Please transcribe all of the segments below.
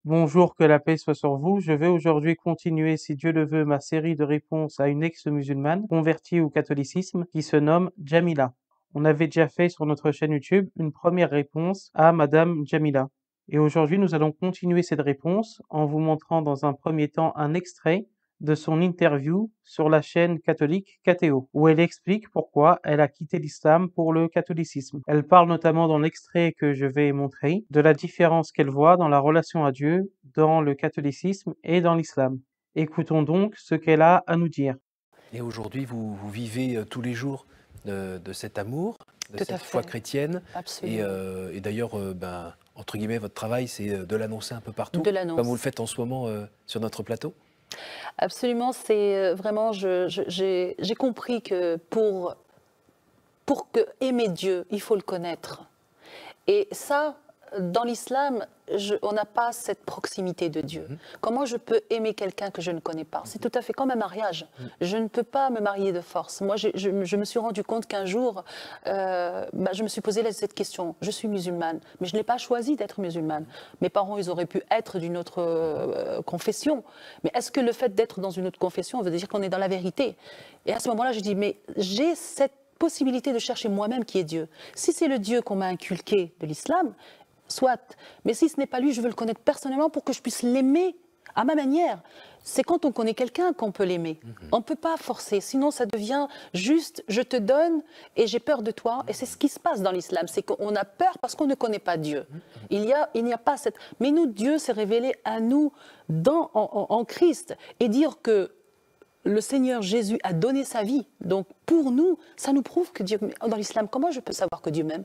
Bonjour, que la paix soit sur vous. Je vais aujourd'hui continuer, si Dieu le veut, ma série de réponses à une ex-musulmane convertie au catholicisme qui se nomme Jamila. On avait déjà fait sur notre chaîne YouTube une première réponse à Madame Jamila. Et aujourd'hui, nous allons continuer cette réponse en vous montrant dans un premier temps un extrait de son interview sur la chaîne catholique KTO, où elle explique pourquoi elle a quitté l'islam pour le catholicisme. Elle parle notamment dans l'extrait que je vais montrer de la différence qu'elle voit dans la relation à Dieu dans le catholicisme et dans l'islam. Écoutons donc ce qu'elle a à nous dire. Et aujourd'hui, vous vivez tous les jours de cet amour, de Tout à cette foi fait, chrétienne. absolument. Et d'ailleurs, entre guillemets, votre travail, c'est de l'annoncer un peu partout, De comme vous le l'annonce. faites en ce moment sur notre plateau. Absolument, c'est vraiment, j'ai compris que pour que aimer Dieu, il faut le connaître. Et ça, dans l'islam, on n'a pas cette proximité de Dieu. Comment je peux aimer quelqu'un que je ne connais pas? C'est tout à fait comme un mariage. Je ne peux pas me marier de force. Moi, je me suis rendu compte qu'un jour, je me suis posé cette question. Je suis musulmane, mais je n'ai pas choisi d'être musulmane. Mes parents, ils auraient pu être d'une autre confession. Mais est-ce que le fait d'être dans une autre confession veut dire qu'on est dans la vérité? Et à ce moment-là, je dis, mais j'ai cette possibilité de chercher moi-même qui est Dieu. Si c'est le Dieu qu'on m'a inculqué de l'islam, soit. Mais si ce n'est pas lui, je veux le connaître personnellement pour que je puisse l'aimer à ma manière. C'est quand on connaît quelqu'un qu'on peut l'aimer. On ne peut pas forcer, sinon ça devient juste je te donne et j'ai peur de toi. Et c'est ce qui se passe dans l'islam, c'est qu'on a peur parce qu'on ne connaît pas Dieu. Il n'y a pas cette... Mais nous, Dieu s'est révélé à nous en Christ. Et dire que le Seigneur Jésus a donné sa vie. Donc pour nous, ça nous prouve que Dieu, dans l'islam, comment je peux savoir que Dieu m'aime?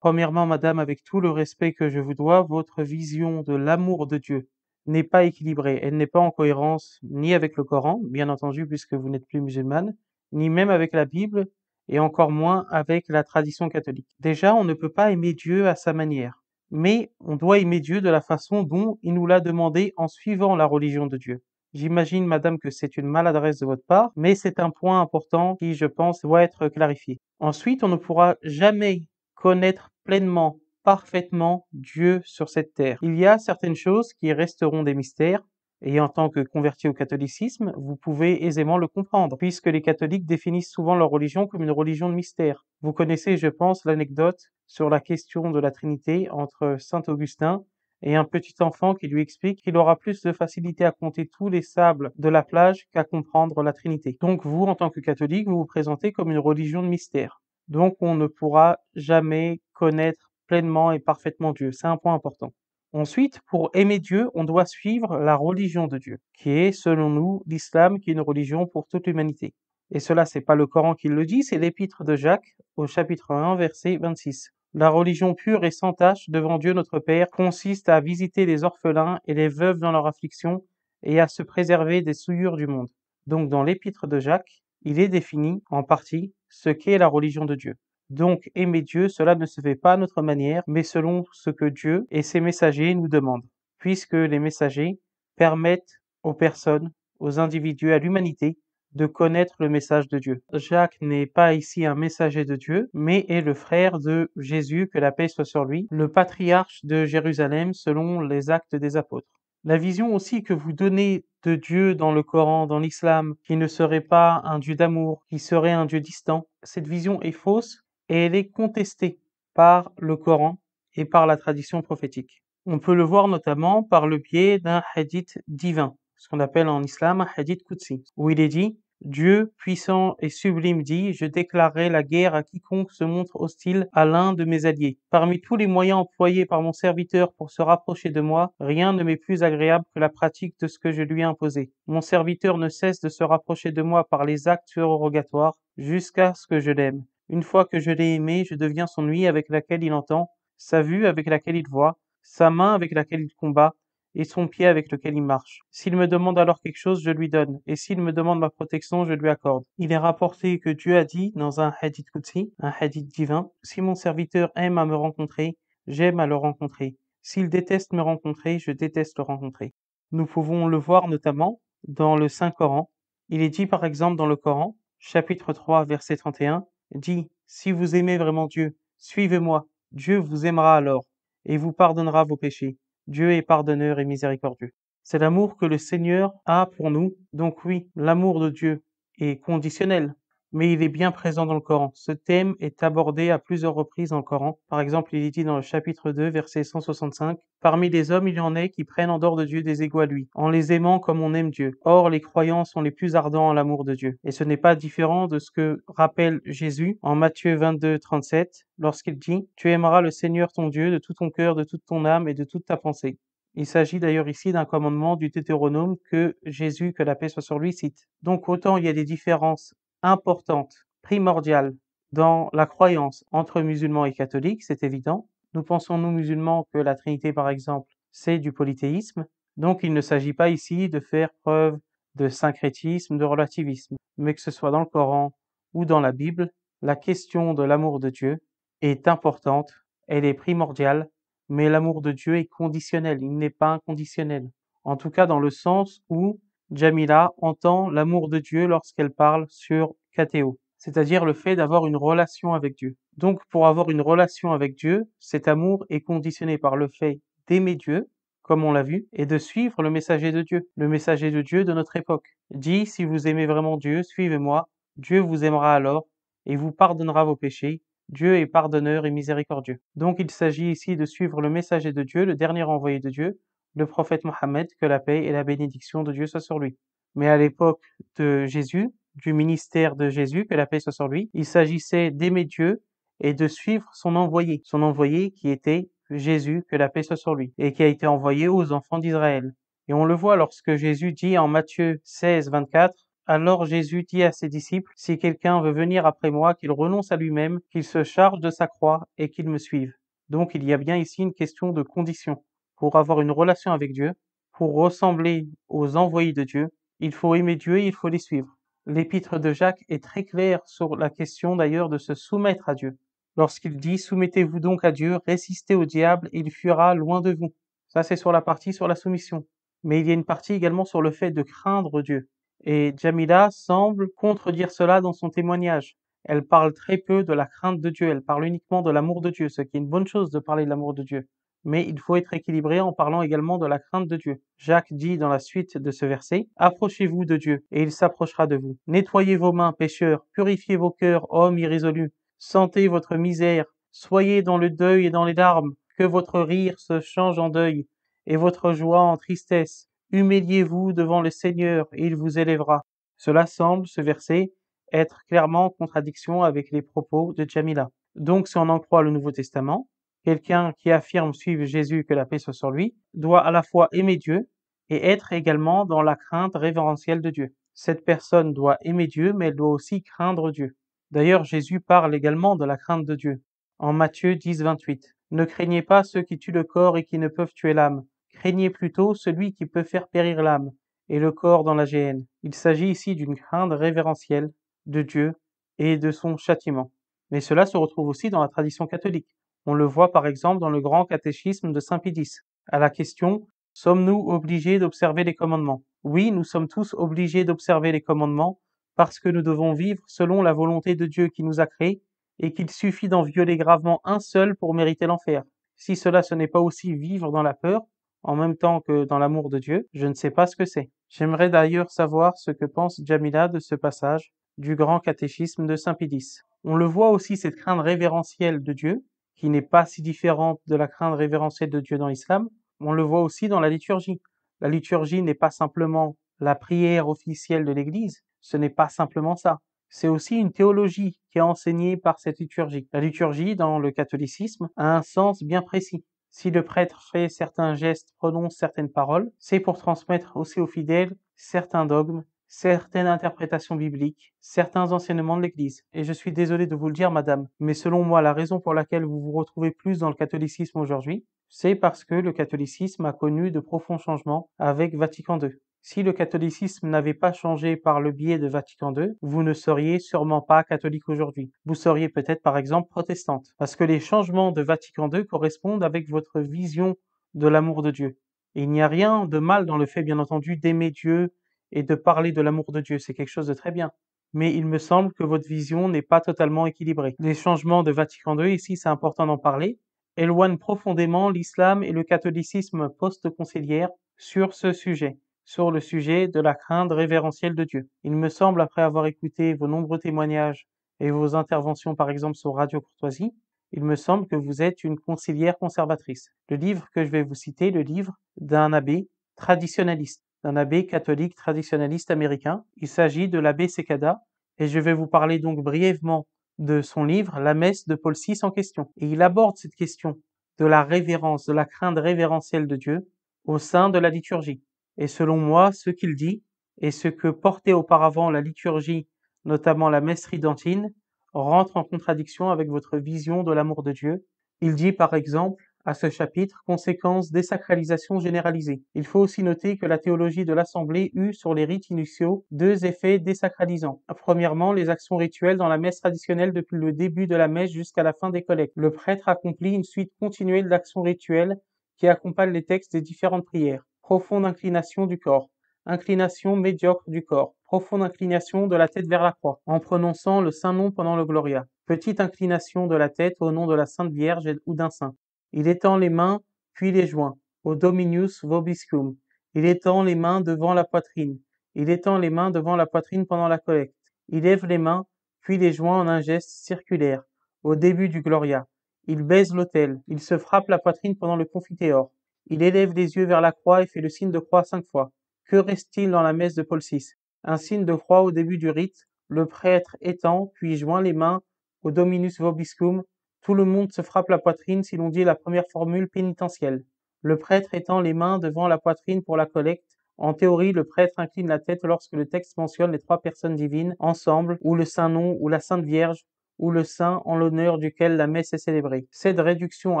Premièrement, madame, avec tout le respect que je vous dois, votre vision de l'amour de Dieu n'est pas équilibrée. Elle n'est pas en cohérence ni avec le Coran, bien entendu, puisque vous n'êtes plus musulmane, ni même avec la Bible, et encore moins avec la tradition catholique. Déjà, on ne peut pas aimer Dieu à sa manière, mais on doit aimer Dieu de la façon dont il nous l'a demandé en suivant la religion de Dieu. J'imagine, madame, que c'est une maladresse de votre part, mais c'est un point important qui, je pense, doit être clarifié. Ensuite, on ne pourra jamais connaître pleinement, parfaitement Dieu sur cette terre. Il y a certaines choses qui resteront des mystères, et en tant que converti au catholicisme, vous pouvez aisément le comprendre, puisque les catholiques définissent souvent leur religion comme une religion de mystère. Vous connaissez, je pense, l'anecdote sur la question de la Trinité entre saint Augustin et un petit enfant qui lui explique qu'il aura plus de facilité à compter tous les sables de la plage qu'à comprendre la Trinité. Donc vous, en tant que catholique, vous vous présentez comme une religion de mystère. Donc on ne pourra jamais connaître pleinement et parfaitement Dieu. C'est un point important. Ensuite, pour aimer Dieu, on doit suivre la religion de Dieu, qui est, selon nous, l'islam, qui est une religion pour toute l'humanité. Et cela, c'est pas le Coran qui le dit, c'est l'épître de Jacques, au chapitre 1, verset 26. La religion pure et sans tache devant Dieu notre Père consiste à visiter les orphelins et les veuves dans leur affliction et à se préserver des souillures du monde. Donc, dans l'épître de Jacques, il est défini, en partie, ce qu'est la religion de Dieu. Donc, aimer Dieu, cela ne se fait pas à notre manière, mais selon ce que Dieu et ses messagers nous demandent, puisque les messagers permettent aux personnes, aux individus, à l'humanité, de connaître le message de Dieu. Jacques n'est pas ici un messager de Dieu, mais est le frère de Jésus, que la paix soit sur lui, le patriarche de Jérusalem selon les actes des apôtres. La vision aussi que vous donnez de Dieu dans le Coran, dans l'islam, qui ne serait pas un Dieu d'amour, qui serait un Dieu distant, cette vision est fausse et elle est contestée par le Coran et par la tradition prophétique. On peut le voir notamment par le biais d'un hadith divin, ce qu'on appelle en islam un hadith Qudsi, où il est dit Dieu puissant et sublime dit, je déclarerai la guerre à quiconque se montre hostile à l'un de mes alliés. Parmi tous les moyens employés par mon serviteur pour se rapprocher de moi, rien ne m'est plus agréable que la pratique de ce que je lui ai imposé. Mon serviteur ne cesse de se rapprocher de moi par les actes surrogatoires jusqu'à ce que je l'aime. Une fois que je l'ai aimé, je deviens son ouïe avec laquelle il entend, sa vue avec laquelle il voit, sa main avec laquelle il combat, et son pied avec lequel il marche. S'il me demande alors quelque chose, je lui donne, et s'il me demande ma protection, je lui accorde. Il est rapporté que Dieu a dit dans un hadith Qudsi, un hadith divin, si mon serviteur aime à me rencontrer, j'aime à le rencontrer. S'il déteste me rencontrer, je déteste le rencontrer. Nous pouvons le voir notamment dans le Saint-Coran. Il est dit par exemple dans le Coran, chapitre 3, verset 31, dit, si vous aimez vraiment Dieu, suivez-moi, Dieu vous aimera alors, et vous pardonnera vos péchés. Dieu est pardonneur et miséricordieux. C'est l'amour que le Seigneur a pour nous. Donc oui, l'amour de Dieu est conditionnel, mais il est bien présent dans le Coran. Ce thème est abordé à plusieurs reprises dans le Coran. Par exemple, il est dit dans le chapitre 2, verset 165, « Parmi les hommes, il y en a qui prennent en dehors de Dieu des égaux à lui, en les aimant comme on aime Dieu. Or, les croyants sont les plus ardents en l'amour de Dieu. » Et ce n'est pas différent de ce que rappelle Jésus en Matthieu 22, 37, lorsqu'il dit, « Tu aimeras le Seigneur ton Dieu de tout ton cœur, de toute ton âme et de toute ta pensée. » Il s'agit d'ailleurs ici d'un commandement du Deutéronome que Jésus, que la paix soit sur lui, cite. Donc autant il y a des différences importante, primordiale dans la croyance entre musulmans et catholiques, c'est évident. Nous pensons, nous musulmans, que la Trinité, par exemple, c'est du polythéisme. Donc il ne s'agit pas ici de faire preuve de syncrétisme, de relativisme, mais que ce soit dans le Coran ou dans la Bible, la question de l'amour de Dieu est importante, elle est primordiale, mais l'amour de Dieu est conditionnel, il n'est pas inconditionnel. En tout cas dans le sens où Jamila entend l'amour de Dieu lorsqu'elle parle sur KTO, c'est-à-dire le fait d'avoir une relation avec Dieu. Donc pour avoir une relation avec Dieu, cet amour est conditionné par le fait d'aimer Dieu, comme on l'a vu, et de suivre le messager de Dieu de notre époque. Dit, si vous aimez vraiment Dieu, suivez-moi, Dieu vous aimera alors, et vous pardonnera vos péchés, Dieu est pardonneur et miséricordieux. Donc il s'agit ici de suivre le messager de Dieu, le dernier envoyé de Dieu, le prophète Mohammed, que la paix et la bénédiction de Dieu soient sur lui. Mais à l'époque de Jésus, du ministère de Jésus, que la paix soit sur lui, il s'agissait d'aimer Dieu et de suivre son envoyé qui était Jésus, que la paix soit sur lui, et qui a été envoyé aux enfants d'Israël. Et on le voit lorsque Jésus dit en Matthieu 16, 24, « Alors Jésus dit à ses disciples, si quelqu'un veut venir après moi, qu'il renonce à lui-même, qu'il se charge de sa croix et qu'il me suive. » Donc il y a bien ici une question de condition. Pour avoir une relation avec Dieu, pour ressembler aux envoyés de Dieu, il faut aimer Dieu et il faut les suivre. L'épître de Jacques est très clair sur la question d'ailleurs de se soumettre à Dieu. Lorsqu'il dit « Soumettez-vous donc à Dieu, résistez au diable, et il fuira loin de vous ». Ça c'est sur la partie sur la soumission. Mais il y a une partie également sur le fait de craindre Dieu. Et Jamila semble contredire cela dans son témoignage. Elle parle très peu de la crainte de Dieu, elle parle uniquement de l'amour de Dieu, ce qui est une bonne chose de parler de l'amour de Dieu. Mais il faut être équilibré en parlant également de la crainte de Dieu. Jacques dit dans la suite de ce verset, « Approchez-vous de Dieu, et il s'approchera de vous. Nettoyez vos mains, pécheurs, purifiez vos cœurs, hommes irrésolus. Sentez votre misère, soyez dans le deuil et dans les larmes, que votre rire se change en deuil, et votre joie en tristesse. Humiliez-vous devant le Seigneur, et il vous élèvera. » Cela semble, ce verset, être clairement en contradiction avec les propos de Jamila. Donc, si on en croit le Nouveau Testament, quelqu'un qui affirme suivre Jésus, que la paix soit sur lui, doit à la fois aimer Dieu et être également dans la crainte révérentielle de Dieu. Cette personne doit aimer Dieu, mais elle doit aussi craindre Dieu. D'ailleurs, Jésus parle également de la crainte de Dieu. En Matthieu 10, 28, « Ne craignez pas ceux qui tuent le corps et qui ne peuvent tuer l'âme. Craignez plutôt celui qui peut faire périr l'âme et le corps dans la géhenne. » Il s'agit ici d'une crainte révérentielle de Dieu et de son châtiment. Mais cela se retrouve aussi dans la tradition catholique. On le voit par exemple dans le grand catéchisme de Saint Pédis. À la question « Sommes-nous obligés d'observer les commandements ?» Oui, nous sommes tous obligés d'observer les commandements parce que nous devons vivre selon la volonté de Dieu qui nous a créés et qu'il suffit d'en violer gravement un seul pour mériter l'enfer. Si cela ce n'est pas aussi vivre dans la peur, en même temps que dans l'amour de Dieu, je ne sais pas ce que c'est. J'aimerais d'ailleurs savoir ce que pense Jamila de ce passage du grand catéchisme de Saint Pédis. On le voit aussi cette crainte révérentielle de Dieu, qui n'est pas si différente de la crainte révérentielle de Dieu dans l'islam. On le voit aussi dans la liturgie. La liturgie n'est pas simplement la prière officielle de l'Église, ce n'est pas simplement ça. C'est aussi une théologie qui est enseignée par cette liturgie. La liturgie, dans le catholicisme, a un sens bien précis. Si le prêtre fait certains gestes, prononce certaines paroles, c'est pour transmettre aussi aux fidèles certains dogmes, certaines interprétations bibliques, certains enseignements de l'Église. Et je suis désolé de vous le dire, madame, mais selon moi, la raison pour laquelle vous vous retrouvez plus dans le catholicisme aujourd'hui, c'est parce que le catholicisme a connu de profonds changements avec Vatican II. Si le catholicisme n'avait pas changé par le biais de Vatican II, vous ne seriez sûrement pas catholique aujourd'hui. Vous seriez peut-être par exemple protestante. Parce que les changements de Vatican II correspondent avec votre vision de l'amour de Dieu. Et il n'y a rien de mal dans le fait, bien entendu, d'aimer Dieu et de parler de l'amour de Dieu. C'est quelque chose de très bien. Mais il me semble que votre vision n'est pas totalement équilibrée. Les changements de Vatican II, ici, c'est important d'en parler. éloignent profondément l'islam et le catholicisme post-conciliaire sur ce sujet, sur le sujet de la crainte révérentielle de Dieu. Il me semble, après avoir écouté vos nombreux témoignages et vos interventions par exemple sur Radio Courtoisie, il me semble que vous êtes une conciliaire conservatrice. Le livre que je vais vous citer, le livre d'un abbé traditionnaliste, d'un abbé catholique traditionnaliste américain. Il s'agit de l'abbé Sekada, et je vais vous parler donc brièvement de son livre, La messe de Paul VI en question. Et il aborde cette question de la révérence, de la crainte révérentielle de Dieu au sein de la liturgie. Et selon moi, ce qu'il dit, et ce que portait auparavant la liturgie, notamment la messe tridentine, rentre en contradiction avec votre vision de l'amour de Dieu. Il dit par exemple, à ce chapitre, conséquence désacralisation généralisée. Il faut aussi noter que la théologie de l'Assemblée eut sur les rites initiaux deux effets désacralisants. Premièrement, les actions rituelles dans la messe traditionnelle depuis le début de la messe jusqu'à la fin des collectes. Le prêtre accomplit une suite continuelle d'actions rituelles qui accompagnent les textes des différentes prières. Profonde inclination du corps. Inclination médiocre du corps. Profonde inclination de la tête vers la croix, en prononçant le Saint Nom pendant le Gloria. Petite inclination de la tête au nom de la Sainte Vierge ou d'un saint. Il étend les mains, puis les joints, au Dominus vobiscum. Il étend les mains devant la poitrine. Il étend les mains devant la poitrine pendant la collecte. Il lève les mains, puis les joints en un geste circulaire, au début du Gloria. Il baise l'autel. Il se frappe la poitrine pendant le Confiteor. Il élève les yeux vers la croix et fait le signe de croix 5 fois. Que reste-t-il dans la messe de Paul VI? Un signe de croix au début du rite. Le prêtre étend, puis joint les mains au Dominus vobiscum. Tout le monde se frappe la poitrine si l'on dit la première formule pénitentielle. Le prêtre étend les mains devant la poitrine pour la collecte. En théorie, le prêtre incline la tête lorsque le texte mentionne les trois personnes divines ensemble, ou le Saint Nom, ou la Sainte Vierge, ou le Saint en l'honneur duquel la messe est célébrée. Cette réduction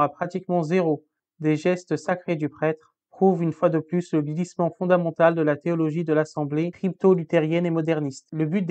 à pratiquement zéro des gestes sacrés du prêtre prouve une fois de plus le glissement fondamental de la théologie de l'Assemblée crypto-luthérienne et moderniste. Le but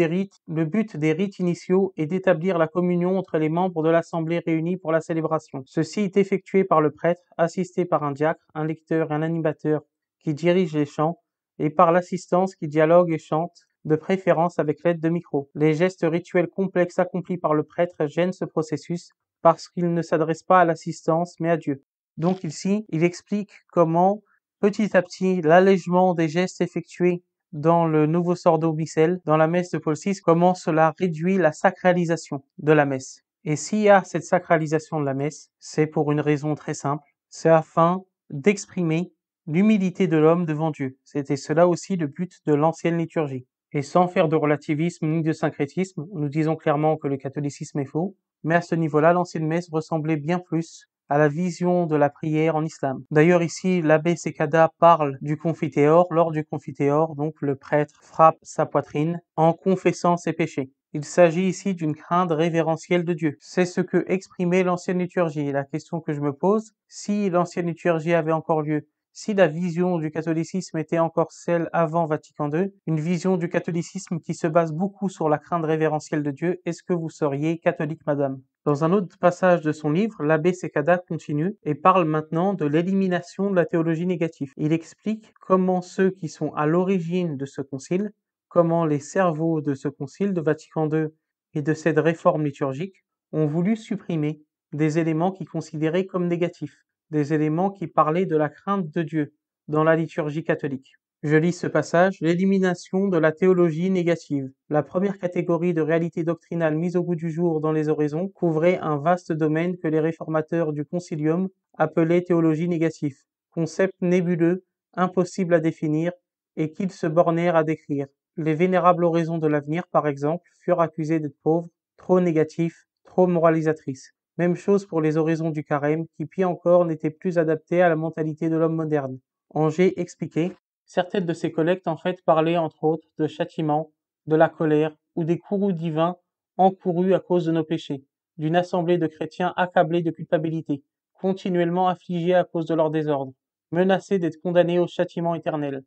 des rites initiaux est d'établir la communion entre les membres de l'Assemblée réunis pour la célébration. Ceci est effectué par le prêtre, assisté par un diacre, un lecteur et un animateur qui dirige les chants, et par l'assistance qui dialogue et chante, de préférence avec l'aide de micro. Les gestes rituels complexes accomplis par le prêtre gênent ce processus parce qu'il ne s'adresse pas à l'assistance mais à Dieu. Donc ici, il explique comment petit à petit, l'allègement des gestes effectués dans le nouveau Sordo Missel, dans la messe de Paul VI, comment cela réduit la sacralisation de la messe. Et s'il y a cette sacralisation de la messe, c'est pour une raison très simple, c'est afin d'exprimer l'humilité de l'homme devant Dieu. C'était cela aussi le but de l'ancienne liturgie. Et sans faire de relativisme ni de syncrétisme, nous disons clairement que le catholicisme est faux, mais à ce niveau-là, l'ancienne messe ressemblait bien plus à la vision de la prière en islam. D'ailleurs ici, l'abbé Sekada parle du Confiteor. Lors du Confiteor, donc le prêtre frappe sa poitrine en confessant ses péchés. Il s'agit ici d'une crainte révérentielle de Dieu. C'est ce que exprimait l'ancienne liturgie. La question que je me pose, si l'ancienne liturgie avait encore lieu, si la vision du catholicisme était encore celle avant Vatican II, une vision du catholicisme qui se base beaucoup sur la crainte révérentielle de Dieu, est-ce que vous seriez catholique, madame? Dans un autre passage de son livre, l'abbé Sekada continue et parle maintenant de l'élimination de la théologie négative. Il explique comment ceux qui sont à l'origine de ce concile, comment les cerveaux de ce concile de Vatican II et de cette réforme liturgique ont voulu supprimer des éléments qu'ils considéraient comme négatifs, des éléments qui parlaient de la crainte de Dieu dans la liturgie catholique. Je lis ce passage, l'élimination de la théologie négative. La première catégorie de réalité doctrinale mise au goût du jour dans les oraisons couvrait un vaste domaine que les réformateurs du concilium appelaient théologie négative, concept nébuleux, impossible à définir et qu'ils se bornèrent à décrire. Les vénérables oraisons de l'avenir, par exemple, furent accusées d'être pauvres, trop négatifs, trop moralisatrices. Même chose pour les oraisons du carême, qui pis encore n'étaient plus adaptées à la mentalité de l'homme moderne. Angers expliquait: certaines de ces collectes en fait parlaient entre autres de châtiment, de la colère ou des courroux divins encourus à cause de nos péchés, d'une assemblée de chrétiens accablés de culpabilité, continuellement affligés à cause de leur désordre, menacés d'être condamnés au châtiment éternel.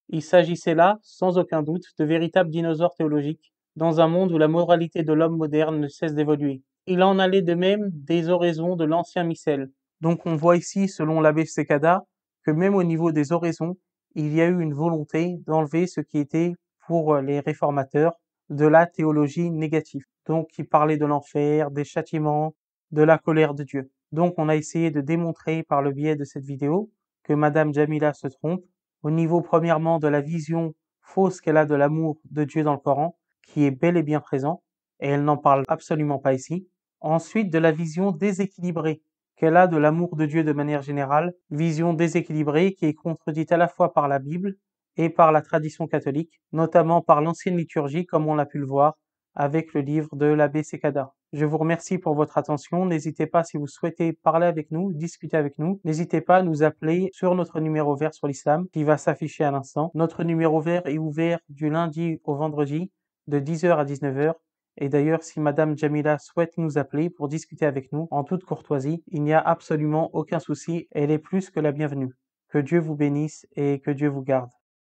Il s'agissait là, sans aucun doute, de véritables dinosaures théologiques, dans un monde où la moralité de l'homme moderne ne cesse d'évoluer. Il en allait de même des oraisons de l'ancien missel. Donc on voit ici, selon l'abbé Sekada, que même au niveau des oraisons, il y a eu une volonté d'enlever ce qui était, pour les réformateurs, de la théologie négative. Donc qui parlait de l'enfer, des châtiments, de la colère de Dieu. Donc on a essayé de démontrer par le biais de cette vidéo que Madame Jamila se trompe, au niveau premièrement de la vision fausse qu'elle a de l'amour de Dieu dans le Coran, qui est bel et bien présent, et elle n'en parle absolument pas ici. Ensuite, de la vision déséquilibrée qu'elle a de l'amour de Dieu de manière générale, vision déséquilibrée qui est contredite à la fois par la Bible et par la tradition catholique, notamment par l'ancienne liturgie, comme on l'a pu le voir avec le livre de l'abbé Sekada. Je vous remercie pour votre attention. N'hésitez pas, si vous souhaitez parler avec nous, discuter avec nous, n'hésitez pas à nous appeler sur notre numéro vert sur l'islam qui va s'afficher à l'instant. Notre numéro vert est ouvert du lundi au vendredi de 10h à 19h. Et d'ailleurs, si Madame Jamila souhaite nous appeler pour discuter avec nous en toute courtoisie, il n'y a absolument aucun souci, elle est plus que la bienvenue. Que Dieu vous bénisse et que Dieu vous garde.